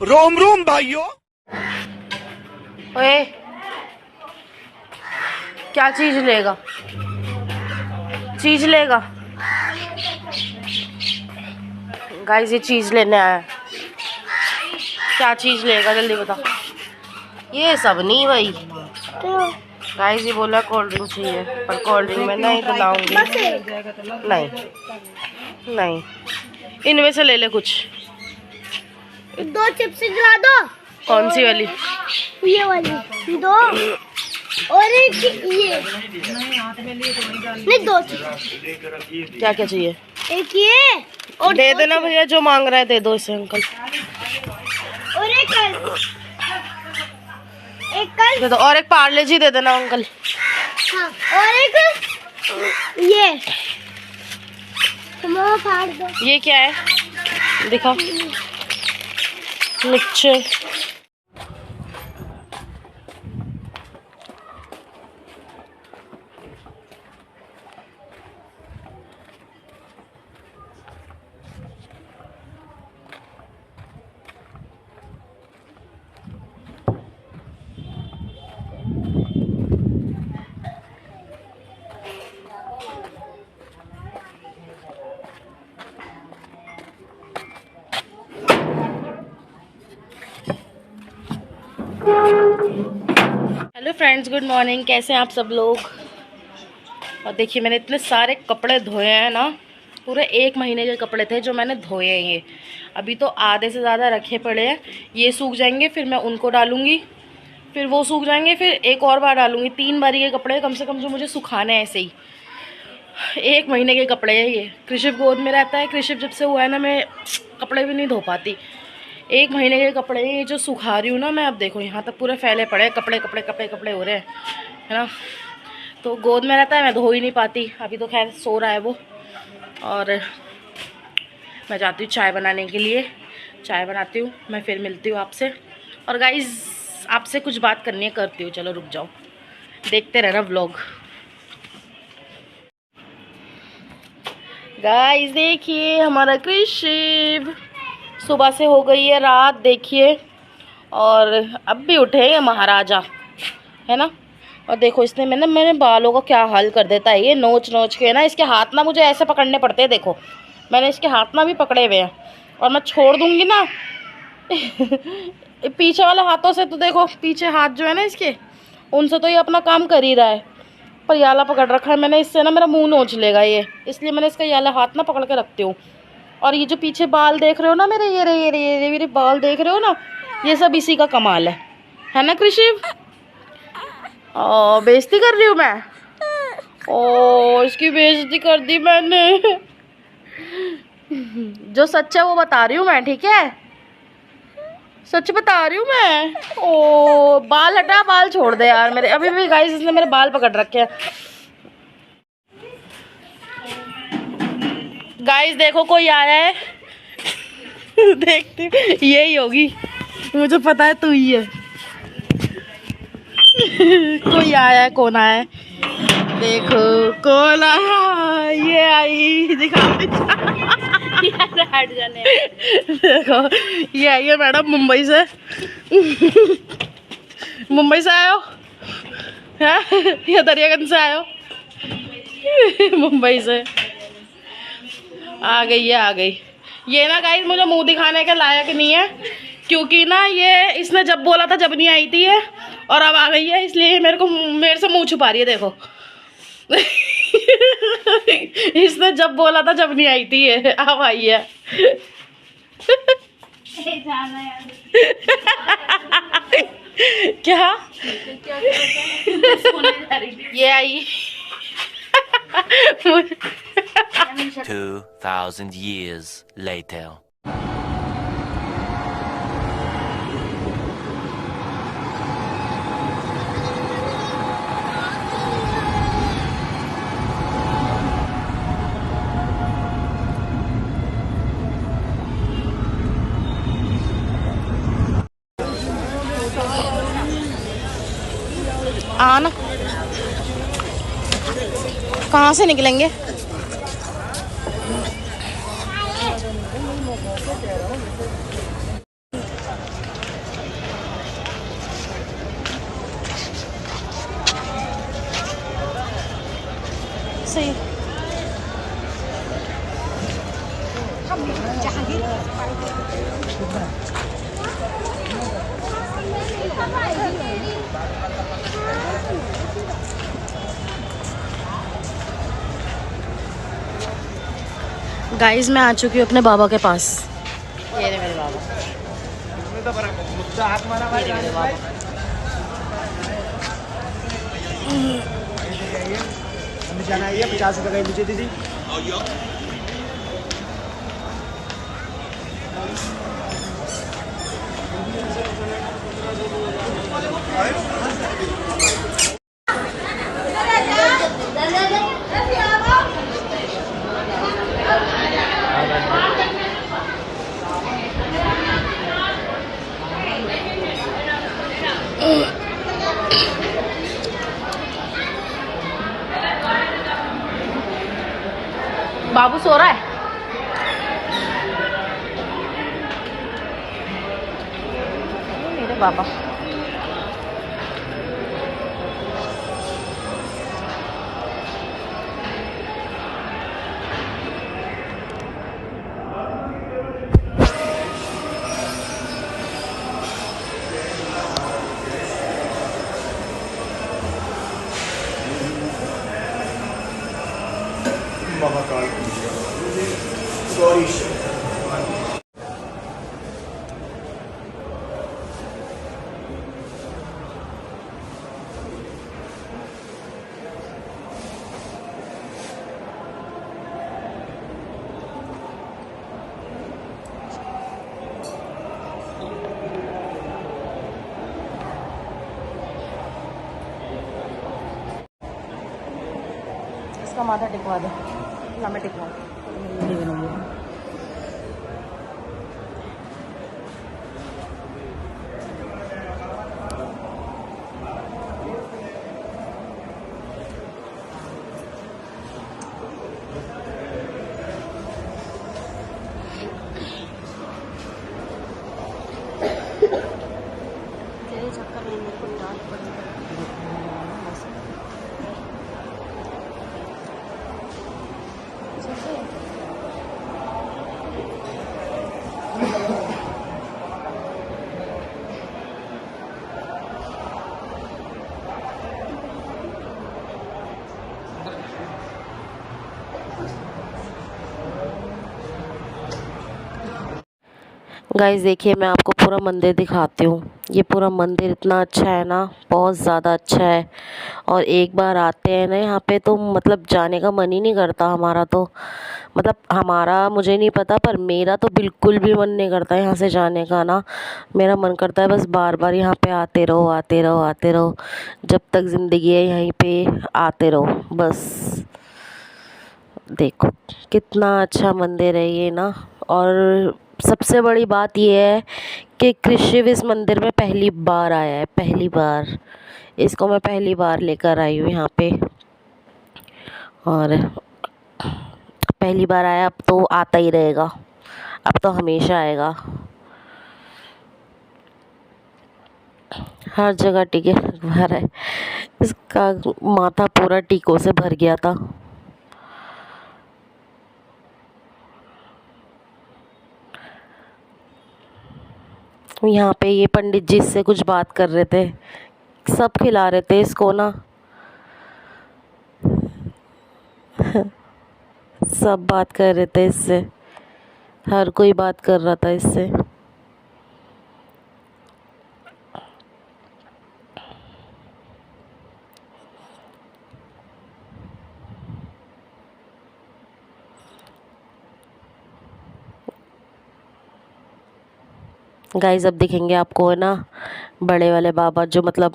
रोम रोम भाइयों। ओए, क्या चीज लेगा? चीज लेगा गाइस, ये चीज लेने आया। क्या चीज लेगा जल्दी बता। ये सब नहीं भाई। गाइस ये बोला कोल्ड ड्रिंक चाहिए, पर कोल्ड ड्रिंक मैं नहीं दिलाऊंगी। नहीं नहीं, इनमें से ले ले कुछ। 2 चिप्स दिला दो। कौन सी वाली? ये वाली 2 और एक ये। नहीं 2 चिप्स। क्या क्या चाहिए? एक ये और दे देना भैया, जो मांग रहा है दे दो इसे अंकल। और एक कल दे दो, और एक पार्ले जी दे देना अंकल। हाँ, और एक ये तुम फाड़ दो। ये क्या है दिखा। Mixture. Hello friends, good morning. कैसे हैं आप सब लोग? और देखिए मैंने इतने सारे कपड़े धोए हैं ना, पूरे 1 महीने के कपड़े थे जो मैंने धोए हैं। ये अभी तो आधे से ज़्यादा रखे पड़े हैं। ये सूख जाएंगे फिर मैं उनको डालूंगी, फिर वो सूख जाएंगे, फिर एक और बार डालूंगी। 3 बारी के कपड़े कम से कम जो मुझे सुखाने हैं ऐसे ही। 1 महीने के कपड़े हैं ये। कृषिव गोद में रहता है। कृषिव जब से हुआ है ना, मैं कपड़े भी नहीं धो पाती। 1 महीने के कपड़े ये जो सुखा रही हूँ ना मैं। अब देखो यहाँ तक पूरे फैले पड़े हैं, कपड़े कपड़े कपड़े कपड़े हो रहे हैं, है ना। तो गोद में रहता है, मैं धो ही नहीं पाती। अभी तो खैर सो रहा है वो, और मैं जाती हूँ चाय बनाने के लिए। चाय बनाती हूँ, मैं फिर मिलती हूँ आपसे। और गाइज़ आपसे कुछ बात करनी है, करती हूँ। चलो रुक जाओ, देखते रहना व्लॉग। गाइज़ देखिए हमारा कृषिव, सुबह से हो गई है रात देखिए, और अब भी उठे हैं महाराजा, है ना। और देखो इसने मेरे बालों का क्या हाल कर देता है। ये नोच नोच के ना, इसके हाथ ना मुझे ऐसे पकड़ने पड़ते हैं। देखो मैंने इसके हाथ ना भी पकड़े हुए हैं, और मैं छोड़ दूंगी ना पीछे वाले हाथों से तो देखो, पीछे हाथ जो है ना इसके, उनसे तो ये अपना काम कर ही रहा है। पर याला पकड़ रखा है मैंने, इससे ना मेरा मुंह नोच लेगा ये, इसलिए मैंने इसका याला हाथ ना पकड़ के रखती हूँ। और ये जो पीछे बाल देख रहे हो ना मेरे, ये मेरे बाल देख रहे हो ना, ये सब इसी का कमाल है ना कृषिव। बेइज्जती कर रही हूँ मैं। इसकी बेइज्जती कर दी मैंने। जो सच है वो बता रही हूँ मैं, ठीक है। सच बता रही हूँ मैं। बाल हटा, बाल छोड़ दे यार मेरे। अभी भी गाइस इसने मेरे बाल पकड़ रखे हैं। गाइस देखो कोई आया है। देखते यही होगी, मुझे पता है तू ही है। कोई आया है, कौन आया है? देखो कौन आया। ये आई, दिखा। हट जाने। देखो ये आई है मैडम मुंबई से। मुंबई से आयो है या दरियागंज से आयो? मुंबई से आ गई है, आ गई। ये ना गाइस मुझे मुंह दिखाने के लायक नहीं है, क्योंकि ना ये इसने जब बोला था जब नहीं आई थी ये, और अब आ गई है, इसलिए मेरे से मुंह छुपा रही है। देखो इसने जब बोला था जब नहीं आई थी ये, अब आई है। क्या ये आई 2000 years later. आना कहाँ से निकलेंगे? से ही। गाइस मैं आ चुकी हूँ अपने बाबा के पास। ये रहे मेरे बाबा, ये रहे मेरे बाबा। जाना है 50 रुपये का नीचे दीदी। बाबू सो रहा है। मेरे बाबा महाकाल गौरीश। इसका माथा टिकवा दो ना, मैं टिकवा तेरे चक्कर में मेरे को डांट पड़ी। गाइस देखिए मैं आपको पूरा मंदिर दिखाती हूँ। ये पूरा मंदिर इतना अच्छा है ना, बहुत ज़्यादा अच्छा है। और एक बार आते हैं ना यहाँ पे तो मतलब जाने का मन ही नहीं करता हमारा तो। मतलब हमारा मुझे नहीं पता, पर मेरा तो बिल्कुल भी मन नहीं करता यहाँ से जाने का ना। मेरा मन करता है बस बार बार यहाँ पे आते रहो आते रहो आते रहो, जब तक ज़िंदगी है यहीं पे आते रहो बस। देखो कितना अच्छा मंदिर है ये ना। और सबसे बड़ी बात ये है कि कृषिव इस मंदिर में पहली बार आया है, पहली बार। इसको मैं पहली बार लेकर आई हूँ यहाँ पे, और पहली बार आया, अब तो आता ही रहेगा, अब तो हमेशा आएगा। हर जगह टीके भर है। इसका माथा पूरा टीकों से भर गया था। यहाँ पे ये पंडित जी से कुछ बात कर रहे थे, सब खिला रहे थे इसको ना। सब बात कर रहे थे इससे, हर कोई बात कर रहा था इससे। गाइस अब दिखेंगे आपको है ना बड़े वाले बाबा, जो मतलब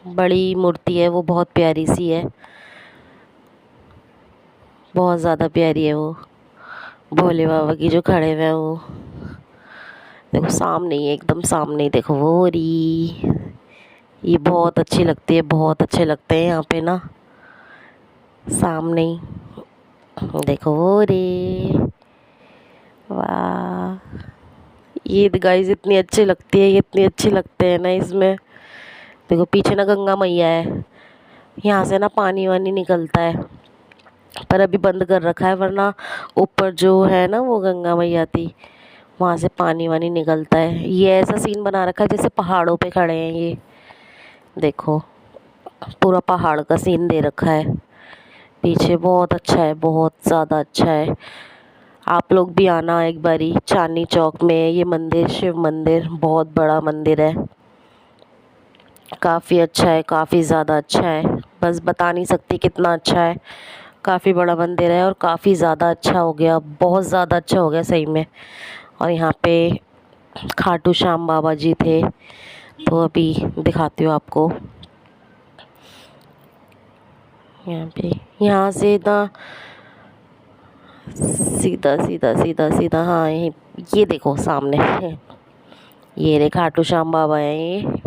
बड़ी मूर्ति है वो बहुत प्यारी सी है, बहुत ज़्यादा प्यारी है वो भोले बाबा की जो खड़े हुए हैं वो। देखो सामने ही, एकदम सामने ही देखो वो रही। ये बहुत अच्छी लगती है, बहुत अच्छे लगते हैं यहाँ पे ना, सामने ही देखो वो रे। वाह, ये गाइस इतनी अच्छी लगती है, ये इतनी अच्छी लगते हैं ना इसमें। देखो पीछे ना गंगा मैया है, यहाँ से ना पानी वानी निकलता है। पर अभी बंद कर रखा है, वरना ऊपर जो है ना वो गंगा मैया थी, वहाँ से पानी वानी निकलता है। ये ऐसा सीन बना रखा है जैसे पहाड़ों पे खड़े हैं। ये देखो पूरा पहाड़ का सीन दे रखा है पीछे। बहुत अच्छा है, बहुत ज़्यादा अच्छा है। आप लोग भी आना एक बारी। चांदनी चौक में ये मंदिर, शिव मंदिर, बहुत बड़ा मंदिर है, काफ़ी अच्छा है, काफ़ी ज़्यादा अच्छा है। बस बता नहीं सकती कितना अच्छा है। काफ़ी बड़ा मंदिर है और काफ़ी ज़्यादा अच्छा हो गया, बहुत ज़्यादा अच्छा हो गया सही में। और यहाँ पे खाटू श्याम बाबा जी थे, तो अभी दिखाती हूँ आपको। यहाँ पे, यहाँ से ना सीधा सीधा सीधा सीधा, हाँ ये देखो सामने ये रे खाटू श्याम बाबा है ये।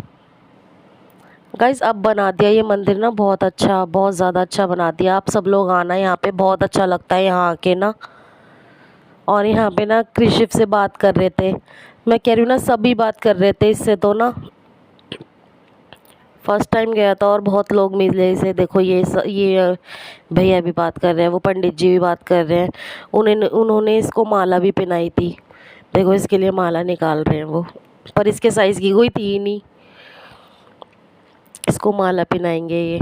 गाइस अब बना दिया ये मंदिर ना, बहुत अच्छा, बहुत ज़्यादा अच्छा बना दिया। आप सब लोग आना यहाँ पे, बहुत अच्छा लगता है यहाँ आके ना। और यहाँ पे ना कृषिव से बात कर रहे थे, मैं कह रही हूँ ना सभी बात कर रहे थे इससे। तो ना फर्स्ट टाइम गया था और बहुत लोग मिले इसे। देखो ये भैया भी बात कर रहे हैं, वो पंडित जी भी बात कर रहे हैं। उन्होंने इसको माला भी पहनाई थी। देखो इसके लिए माला निकाल रहे हैं वो, पर इसके साइज़ की कोई थी ही नहीं। इसको माला पहनाएंगे ये।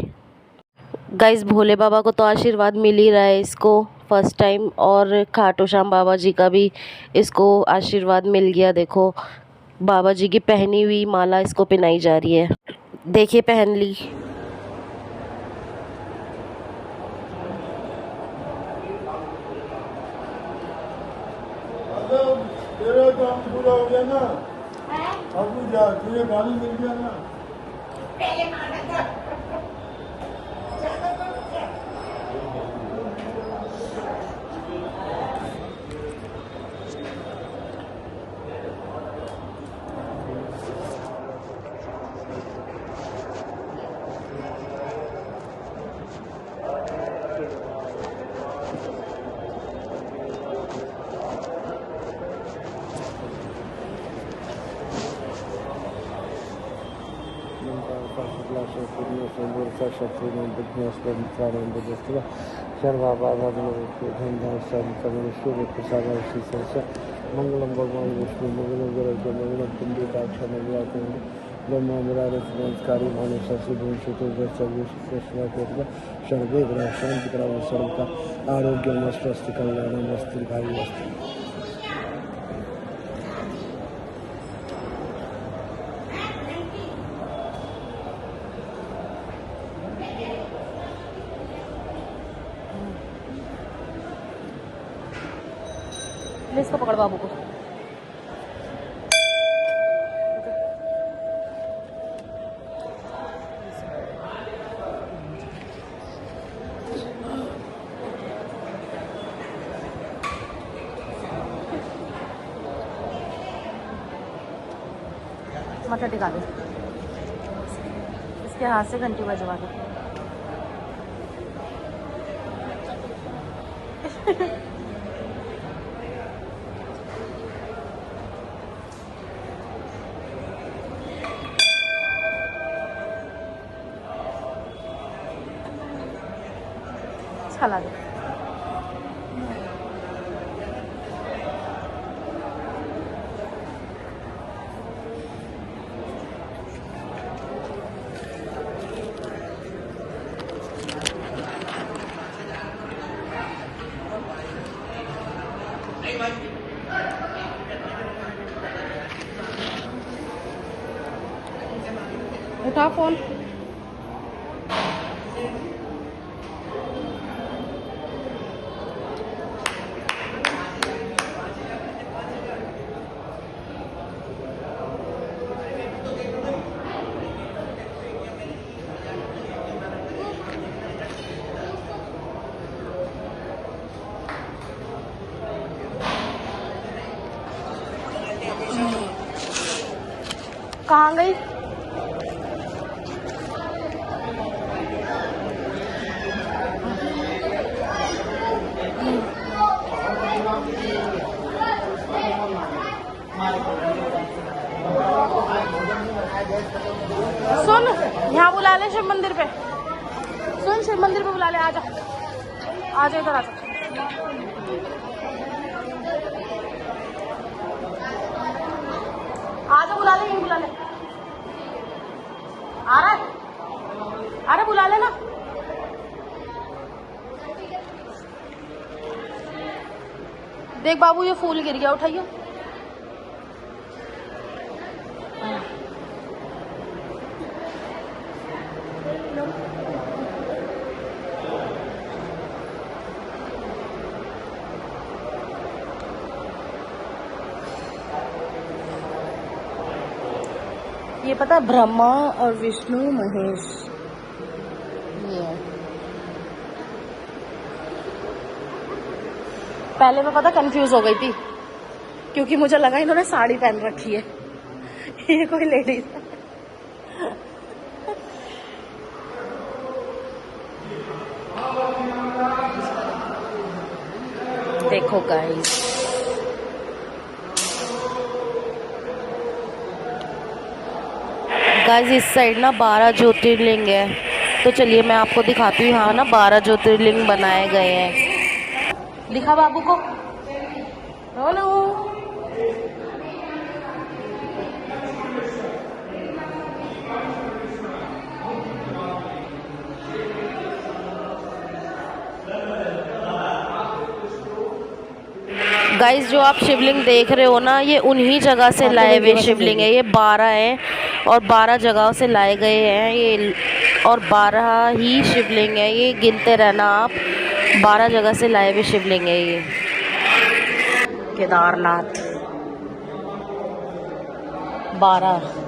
गाइस भोले बाबा को तो आशीर्वाद मिल ही रहा है इसको फर्स्ट टाइम, और खाटू श्याम बाबा जी का भी इसको आशीर्वाद मिल गया। देखो बाबा जी की पहनी हुई माला इसको पहनाई जा रही है। देखिए पहन ली। तेरा काम पूरा हो गया ना, अब जा, तुझे गाड़ी मिल गया ना। मंगलम भगवान विष्णु मंगलम गुरुदेव मंगलम पुंडिताक्ष मंगलाते ब्रह्मकारी भानुषा सर्वे ग्रह शांति कराव सर्वका आरोग्य मस्त कल्याण मस्त भाई मस्त। इसको पकड़ बाबू को। मत्था टिका दे, इसके हाथ से घंटी बजवा दे। खला दे। उठा फोन। कहाँ गई? सुन, यहाँ बुला ले शिव मंदिर पे। सुन, शिव मंदिर पे बुला ले, आजा। आ जाओ इधर, आ जाओ। आ जाओ, बुला ले, यहीं बुला ले। आ रहा है? अरे बुला लेना। देख बाबू, ये फूल गिर गया, उठाइए। ये पता है, ब्रह्मा और विष्णु महेश, ये है। पहले मैं पता कंफ्यूज हो गई थी, क्योंकि मुझे लगा इन्होंने साड़ी पहन रखी है। ये कोई लेडीज है। देखो गाइस, इस साइड ना 12 ज्योतिर्लिंग है, तो चलिए मैं आपको दिखाती हूँ। यहाँ ना 12 ज्योतिर्लिंग बनाए गए हैं। दिखा बाबू को। हेलो, गाइस, जो आप शिवलिंग देख रहे हो ना, ये उन्हीं जगह से लाए हुए शिवलिंग है। ये 12 हैं और 12 जगहों से लाए गए हैं ये, और 12 ही शिवलिंग है ये। गिनते रहना आप, 12 जगह से लाए हुए शिवलिंग है ये। केदारनाथ 12।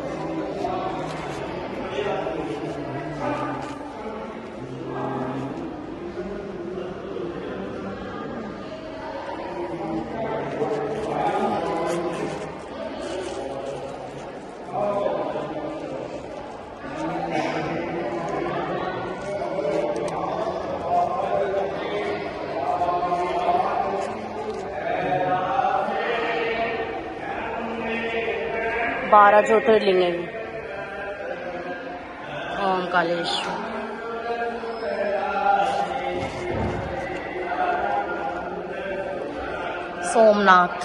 बारह ज्योतिर्लिंग है। ओमकालेश्वर, सोमनाथ,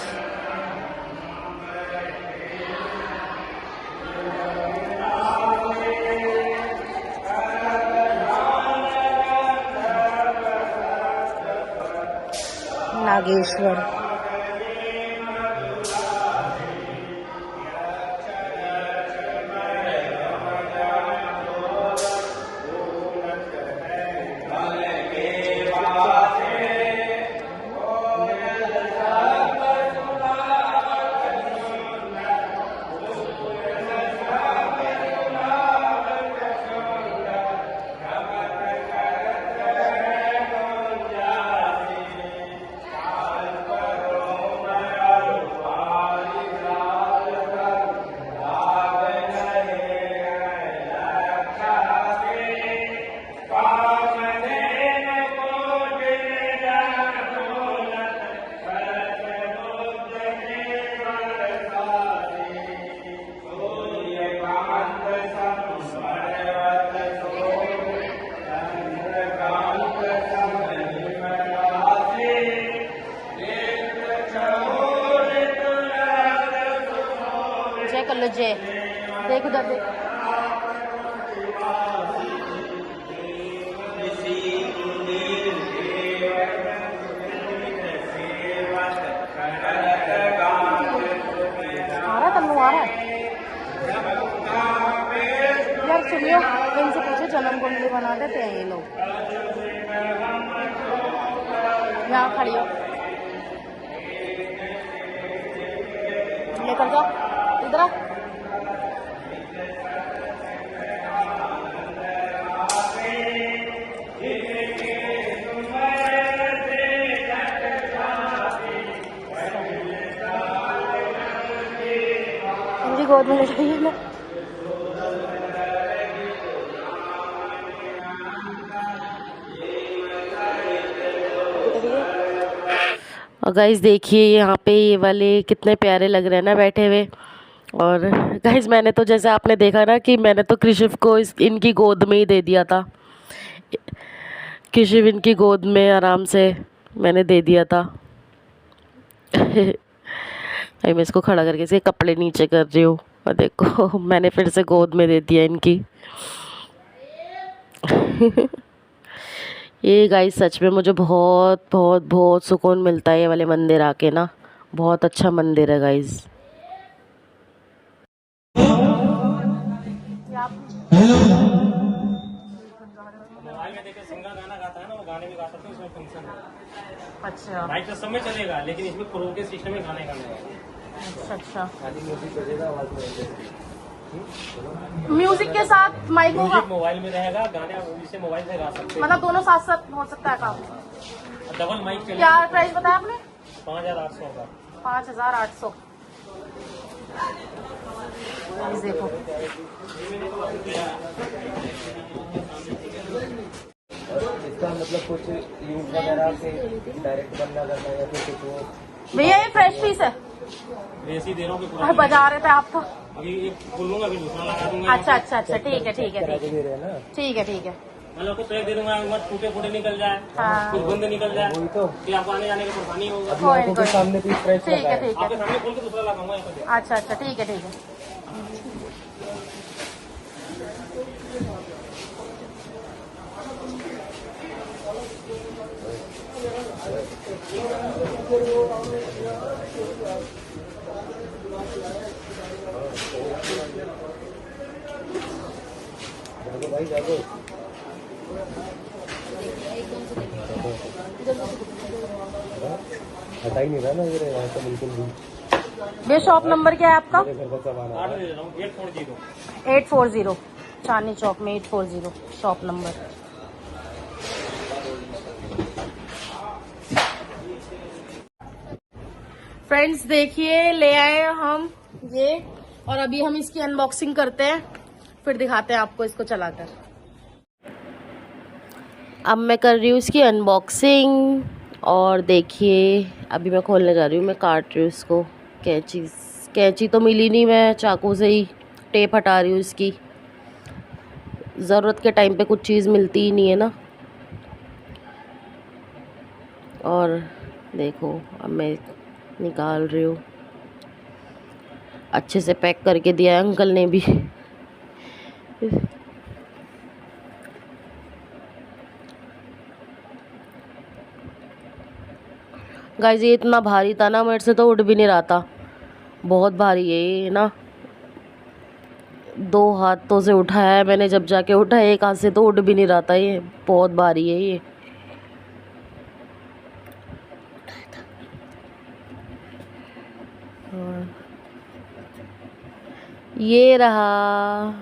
नागेश्वर, कर लो जय। देख उधर देख। आ रहा तन्नू, आ रहा है यार। सुनियो, इनसे पूछे जन्म कुंडली बना देते हैं ये लोग। यहाँ खड़ी हो, लेकर जाओ इधर। मेरी गोद में ले जाइए ना। और गाइस देखिए यहाँ पे ये वाले कितने प्यारे लग रहे हैं ना बैठे हुए। और गाइस मैंने तो, जैसे आपने देखा ना कि मैंने तो कृषिव को इनकी गोद में ही दे दिया था, किशिविन की गोद में आराम से मैंने दे दिया था। अभी मैं इसको खड़ा करके इसके कपड़े नीचे कर रही हूँ और देखो मैंने फिर से गोद में दे दिया इनकी। ये गाइस सच में मुझे बहुत बहुत बहुत सुकून मिलता है ये वाले मंदिर आके ना। बहुत अच्छा मंदिर है गाइस। मोबाइल में देखिए सिंगर गाना गाता है ना, वो गाने भी गा सकते हैं, इसमें फंक्शन है। अच्छा बाइक तो सब में चलेगा, लेकिन इसमें प्रो के सिस्टम में गाने गाने हैं। अच्छा। खाली म्यूजिक बजेगा, आवाज में म्यूजिक के साथ माइक होगा, म्यूजिक मोबाइल में रहेगा, गाने आप इसे मोबाइल से गा सकते मतलब दोनों साथ साथ हो सकता है काम। हैं। डबल माइक चलेगा। क्या प्राइस बताया आपने? 5800 का। 5800। देखो इसका मतलब कुछ यूज वगैरह से डायरेक्ट बनना करना या फिर कुछ वो। भैया ये फ्रेश पीस है। ऐसी दे रहा हूँ कि अरे बजा रहे थे आप तो। अभी एक खोल लूंगा, अभी दूसरा लगा दूंगा। अच्छा अच्छा अच्छा, ठीक है ठीक है ठीक है दे रहे हैं ना। ठीक है ठीक है। मतलब आपको पैक दे दूंगा, मत टूटे फूटे निकल जाए, हाँ कुछ बंद निकल जाए, वही तो फिर आपको आने जाने की परेशानी होगा। कोई आंखों के कोई सामने भी फ्रेश ठीक है ठीक आपके है। सामने खोल के दूसरा लगाऊंगा यहाँ पे। अच्छा अच्छा ठीक है ठीक है। जागो भाई जागो। हटा ही नहीं रहा ना मेरे यहाँ से बिल्कुल भी। भैया शॉप नंबर क्या है आपका? मेरे घर का सामान आ कार्ड रहा दे रहा हूँ 840। 840 चांदनी चौक में 840 शॉप नंबर। फ्रेंड्स देखिए ले आए हम ये, और अभी हम इसकी अनबॉक्सिंग करते हैं, फिर दिखाते हैं आपको इसको चलाकर। अब मैं कर रही हूँ इसकी अनबॉक्सिंग और देखिए अभी मैं खोलने जा रही हूँ। मैं काट रही हूँ इसको। कैंची तो मिली नहीं, मैं चाकू से ही टेप हटा रही हूँ इसकी। ज़रूरत के टाइम पे कुछ चीज़ मिलती ही नहीं है ना। और देखो अब मैं निकाल रही हूँ। अच्छे से पैक करके दिया है अंकल ने भी। गाइस ये इतना भारी था ना, मेरे से तो उठ भी नहीं रहा था। बहुत भारी है ये ना। 2 हाथों से उठाया है मैंने, जब जाके उठा एक हाथ से तो उठ भी नहीं रहा था। ये बहुत भारी है ये। ये रहा।